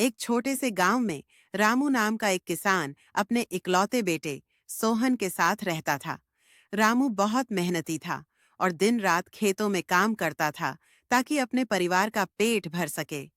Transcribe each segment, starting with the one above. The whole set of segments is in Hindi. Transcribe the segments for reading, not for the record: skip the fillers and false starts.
एक छोटे से गांव में रामू नाम का एक किसान अपने इकलौते बेटे सोहन के साथ रहता था। रामू बहुत मेहनती था और दिन रात खेतों में काम करता था ताकि अपने परिवार का पेट भर सके।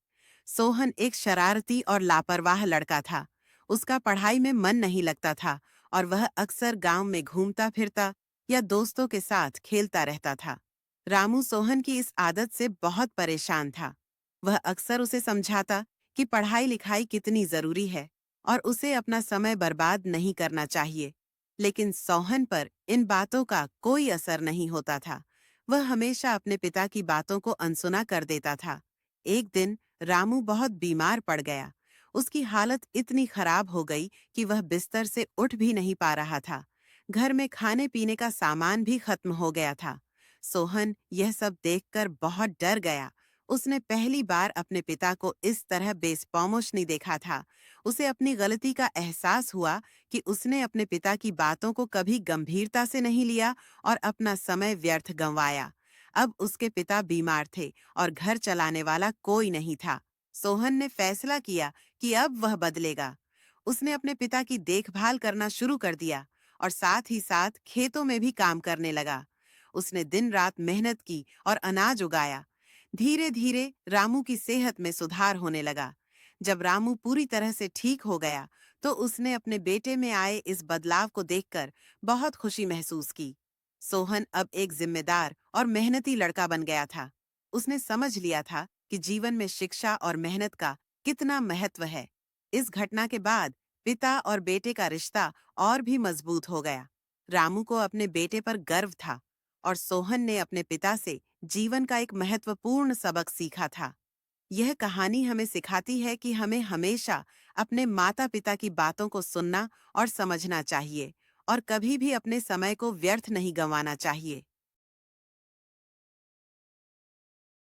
सोहन एक शरारती और लापरवाह लड़का था। उसका पढ़ाई में मन नहीं लगता था और वह अक्सर गांव में घूमता फिरता या दोस्तों के साथ खेलता रहता था। रामू सोहन की इस आदत से बहुत परेशान था। वह अक्सर उसे समझाता कि पढ़ाई लिखाई कितनी जरूरी है और उसे अपना समय बर्बाद नहीं करना चाहिए। लेकिन सोहन पर इन बातों का कोई असर नहीं होता था। वह हमेशा अपने पिता की बातों को अनसुना कर देता था। एक दिन रामू बहुत बीमार पड़ गया। उसकी हालत इतनी खराब हो गई कि वह बिस्तर से उठ भी नहीं पा रहा था। घर में खाने पीने का सामान भी खत्म हो गया था। सोहन यह सब देखकर बहुत डर गया। उसने पहली बार अपने पिता को इस तरह बेस्पौमुश नहीं देखा था। उसे अपनी गलती का एहसास हुआ कि उसने अपने पिता की बातों को कभी गंभीरता से नहीं लिया और अपना समय व्यर्थ गंवाया। अब उसके पिता बीमार थे और घर चलाने वाला कोई नहीं था। सोहन ने फैसला किया कि अब वह बदलेगा। उसने अपने पिता की देखभाल करना शुरू कर दिया और साथ ही साथ खेतों में भी काम करने लगा। उसने दिन रात मेहनत की और अनाज उगाया। धीरे धीरे रामू की सेहत में सुधार होने लगा। जब रामू पूरी तरह से ठीक हो गया, तो उसने अपने बेटे में आए इस बदलाव को देखकर बहुत खुशी महसूस की। सोहन अब एक जिम्मेदार और मेहनती लड़का बन गया था। उसने समझ लिया था कि जीवन में शिक्षा और मेहनत का कितना महत्व है। इस घटना के बाद पिता और बेटे का रिश्ता और भी मजबूत हो गया। रामू को अपने बेटे पर गर्व था और सोहन ने अपने पिता से जीवन का एक महत्वपूर्ण सबक सीखा था। यह कहानी हमें सिखाती है कि हमें हमेशा अपने माता-पिता की बातों को सुनना और समझना चाहिए और कभी भी अपने समय को व्यर्थ नहीं गंवाना चाहिए।